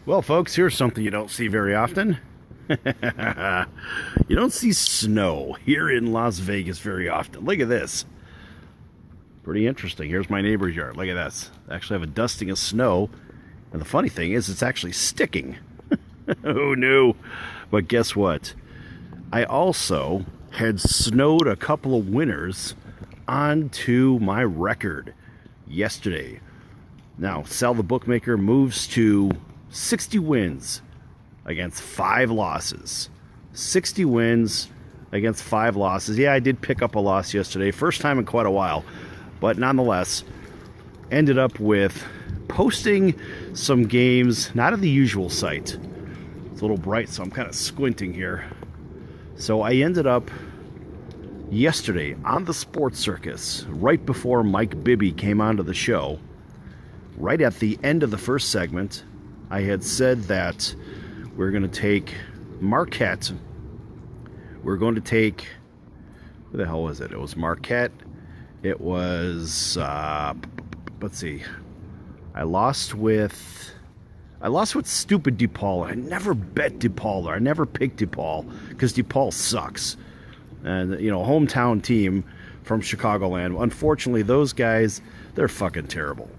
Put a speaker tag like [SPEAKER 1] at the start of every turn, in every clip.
[SPEAKER 1] Well, folks, here's something you don't see very often. You don't see snow here in Las Vegas very often. Look at this. Pretty interesting. Here's my neighbor's yard. Look at this. I actually have a dusting of snow. And the funny thing is, it's actually sticking. Who knew? But guess what? I also had snowed a couple of winners onto my record yesterday. Now, Sal The Bookmaker moves to 60 wins against 5 losses. 60 wins against 5 losses. Yeah, I did pick up a loss yesterday. First time in quite a while. But nonetheless, ended up with posting some games, not at the usual site. It's a little bright, so I'm kind of squinting here. So I ended up yesterday on the Sports Circus, right before Mike Bibby came onto the show. Right at the end of the first segment, I had said that we're going to take Marquette. We're going to take, who the hell was it? It was Marquette. It was, let's see. I lost with stupid DePaul. I never bet DePaul, or I never picked DePaul because DePaul sucks. And, hometown team from Chicagoland. Unfortunately, those guys, they're fucking terrible.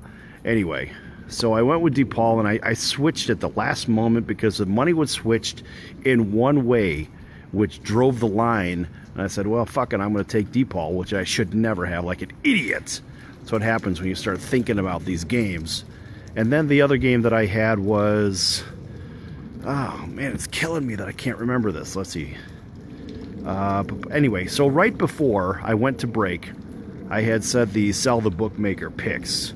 [SPEAKER 1] Anyway, so I went with DePaul, and I switched at the last moment because the money was switched in one way, which drove the line. And I said, well, fuck it, I'm going to take DePaul, which I should never have, like an idiot. That's what happens when you start thinking about these games. And then the other game that I had was, oh man, it's killing me that I can't remember this. Let's see. Anyway, so right before I went to break, I had said the Sal the Bookmaker picks.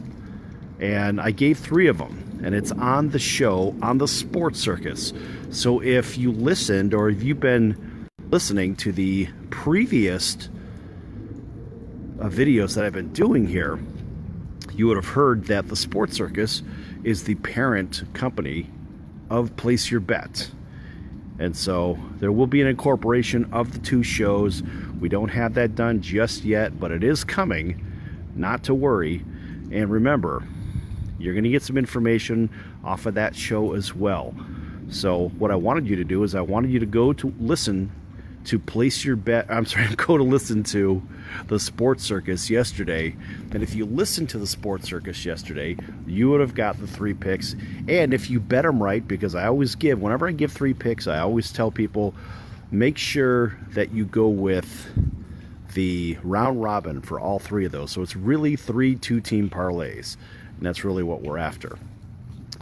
[SPEAKER 1] And I gave 3 of them, and it's on the show, on the Sports Circus. So if you listened, or if you've been listening to the previous videos that I've been doing here, you would have heard that the Sports Circus is the parent company of Place Your Bet. And so there will be an incorporation of the 2 shows. We don't have that done just yet, but it is coming, not to worry. And remember, you're going to get some information off of that show as well. So what I wanted you to do is I wanted you to go to listen to Place Your Bet. Go to listen to the Sports Circus yesterday. And if you listened to the Sports Circus yesterday, you would have got the 3 picks. And if you bet them right, because I always give, whenever I give 3 picks, I always tell people, make sure that you go with the round robin for all 3 of those. So it's really 3 2-team parlays. And that's really what we're after.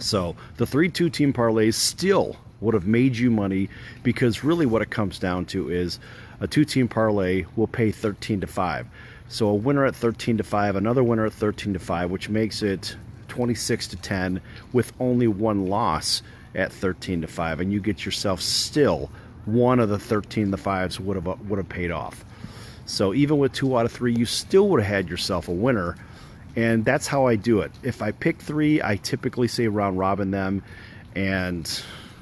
[SPEAKER 1] So the 3 2-team parlays still would have made you money, because really what it comes down to is a 2-team parlay will pay 13-5. So a winner at 13-5, another winner at 13-5, which makes it 26-10 with only 1 loss at 13-5, and you get yourself still one of the 13-5s would have paid off. So even with 2 out of 3, you still would have had yourself a winner. And that's how I do it. If I pick 3, I typically say round robin them. And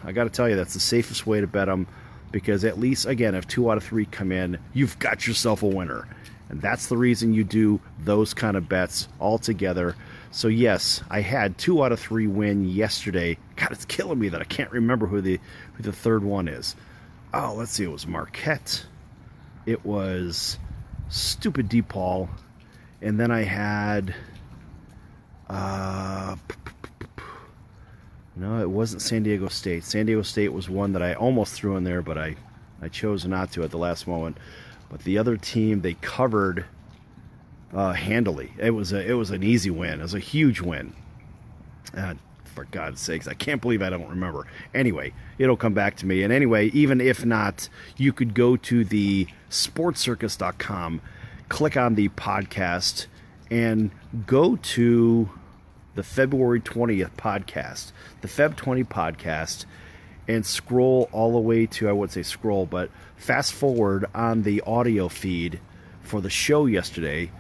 [SPEAKER 1] I got to tell you, that's the safest way to bet them, because at least, again, if 2 out of 3 come in, you've got yourself a winner. And that's the reason you do those kind of bets all together. So yes, I had 2 out of 3 win yesterday. God, it's killing me that I can't remember who the 3rd one is. Oh, let's see. It was Marquette. It was stupid DePaul. And then I had, no, it wasn't San Diego State. San Diego State was one that I almost threw in there, but I chose not to at the last moment. But the other team, they covered handily. It was an easy win. It was a huge win. For God's sakes, I can't believe I don't remember. Anyway, it'll come back to me. And anyway, even if not, you could go to the sportscircus.com, click on the podcast, and go to the February 20th podcast, the Feb 20 podcast, and scroll all the way to, I wouldn't say scroll, but fast forward on the audio feed for the show yesterday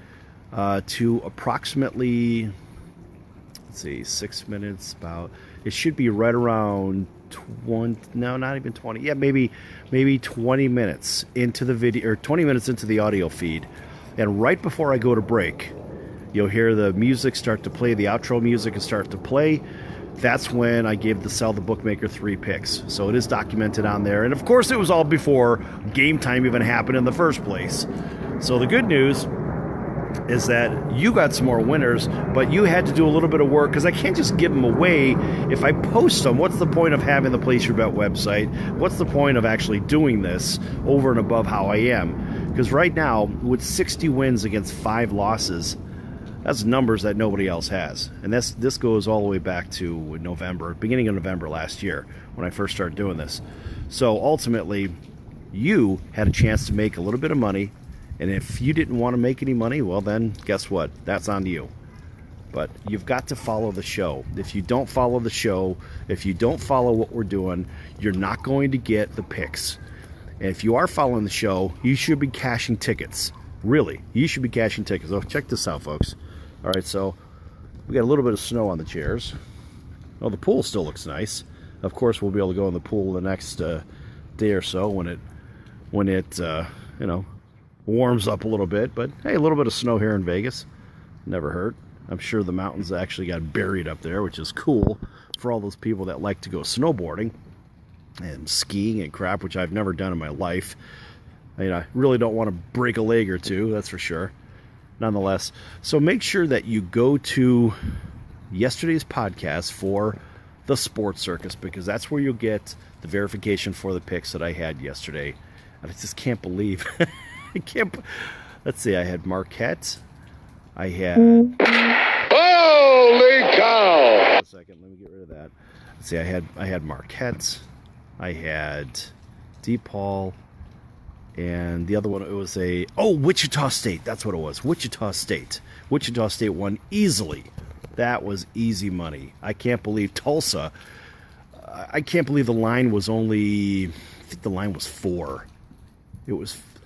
[SPEAKER 1] to approximately, let's see, 6 minutes, about, it should be right around 20, no, not even 20, yeah, maybe 20 minutes into the video, or 20 minutes into the audio feed. And right before I go to break, you'll hear the music start to play, the outro music will start to play. that's when I gave the Sal The Bookmaker 3 picks. So it is documented on there. And of course, it was all before game time even happened in the first place. So the good news is that you got some more winners, but you had to do a little bit of work, because I can't just give them away if I post them. What's the point of having the Place Your Bet website? What's the point of actually doing this over and above how I am? Because right now, with 60 wins against 5 losses, that's numbers that nobody else has. And this goes all the way back to November, beginning of November last year, when I first started doing this. So ultimately, you had a chance to make a little bit of money. And if you didn't want to make any money, well then, guess what? That's on you. But you've got to follow the show. If you don't follow the show, if you don't follow what we're doing, you're not going to get the picks. And if you are following the show, you should be cashing tickets. Really, you should be cashing tickets. Oh, check this out, folks. All right, so we got a little bit of snow on the chairs. Oh, the pool still looks nice. Of course, we'll be able to go in the pool the next day or so when it warms up a little bit. But hey, a little bit of snow here in Vegas never hurt. I'm sure the mountains actually got buried up there, which is cool for all those people that like to go snowboarding and skiing and crap, which I've never done in my life. I really don't want to break a leg or two, that's for sure. Nonetheless, so make sure that you go to yesterday's podcast for the Sports Circus, because that's where you'll get the verification for the picks that I had yesterday. And I just can't believe let's see, I had Marquette. I had
[SPEAKER 2] holy cow!
[SPEAKER 1] A second, let me get rid of that. Let's see, I had Marquette. I had DePaul. And the other one, it was Wichita State. That's what it was. Wichita State. Wichita State won easily. That was easy money. I can't believe Tulsa. I can't believe the line was only, I think the line was 4.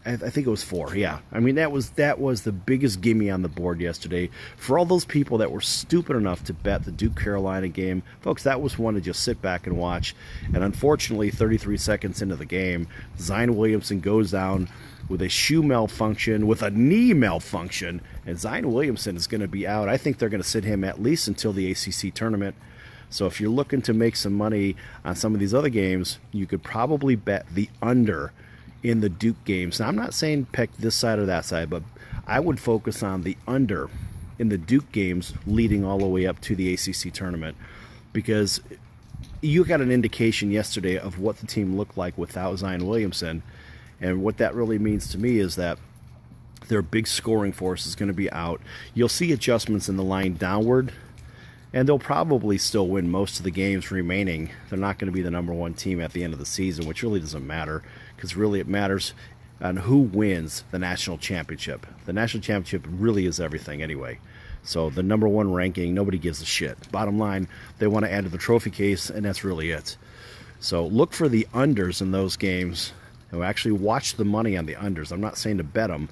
[SPEAKER 1] I think it was 4, yeah. I mean, that was the biggest gimme on the board yesterday. For all those people that were stupid enough to bet the Duke-Carolina game, folks, that was one to just sit back and watch. And unfortunately, 33 seconds into the game, Zion Williamson goes down with a shoe malfunction, with a knee malfunction, and Zion Williamson is going to be out. I think they're going to sit him at least until the ACC tournament. So if you're looking to make some money on some of these other games, you could probably bet the under in the Duke games. Now, I'm not saying pick this side or that side, but I would focus on the under in the Duke games leading all the way up to the ACC tournament, because you got an indication yesterday of what the team looked like without Zion Williamson, and what that really means to me is that their big scoring force is going to be out. You'll see adjustments in the line downward, and they'll probably still win most of the games remaining. They're not going to be the number 1 team at the end of the season, which really doesn't matter, because really it matters on who wins the national championship. The national championship really is everything anyway. So the number 1 ranking, nobody gives a shit. Bottom line, they want to add to the trophy case, and that's really it. So look for the unders in those games, and actually watch the money on the unders. I'm not saying to bet them,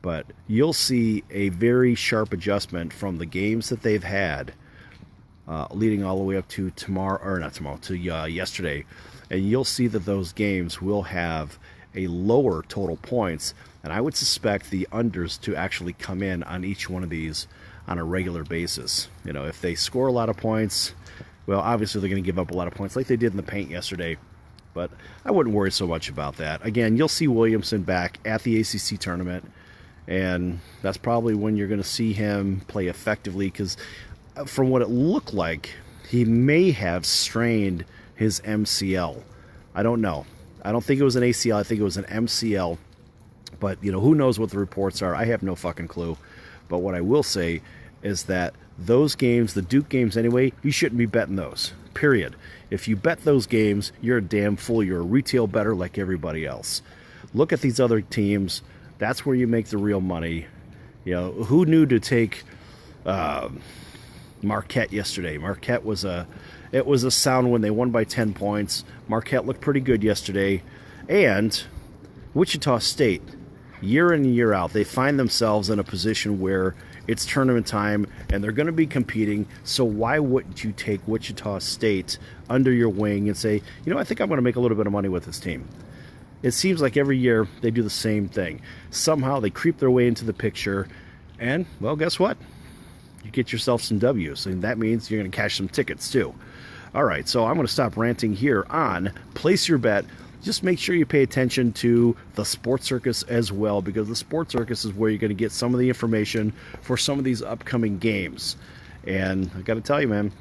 [SPEAKER 1] but you'll see a very sharp adjustment from the games that they've had leading all the way up to yesterday. And you'll see that those games will have a lower total points. And I would suspect the unders to actually come in on each one of these on a regular basis. If they score a lot of points, well, obviously they're going to give up a lot of points like they did in the paint yesterday. But I wouldn't worry so much about that. Again, you'll see Williamson back at the ACC tournament. And that's probably when you're going to see him play effectively, because from what it looked like, he may have strained his MCL. I don't know. I don't think it was an ACL. I think it was an MCL. But, who knows what the reports are. I have no fucking clue. But what I will say is that those games, the Duke games anyway, you shouldn't be betting those. Period. If you bet those games, you're a damn fool. You're a retail bettor like everybody else. Look at these other teams. That's where you make the real money. Who knew to take Marquette yesterday? Marquette was a sound win. They won by 10 points. Marquette looked pretty good yesterday. And Wichita State, year in and year out, they find themselves in a position where it's tournament time and they're going to be competing. So why wouldn't you take Wichita State under your wing and say, I think I'm going to make a little bit of money with this team? It seems like every year they do the same thing. Somehow they creep their way into the picture, and, well, guess what? You get yourself some W's, and that means you're going to cash some tickets too. All right, so I'm going to stop ranting here on Place Your Bet. Just make sure you pay attention to the Sports Circus as well, because the Sports Circus is where you're going to get some of the information for some of these upcoming games. And I got to tell you, man,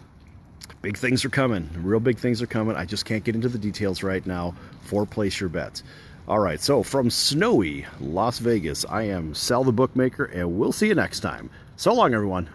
[SPEAKER 1] big things are coming. Real big things are coming. I just can't get into the details right now for Place Your Bet. All right, so from snowy Las Vegas, I am Sal the Bookmaker, and we'll see you next time. So long, everyone.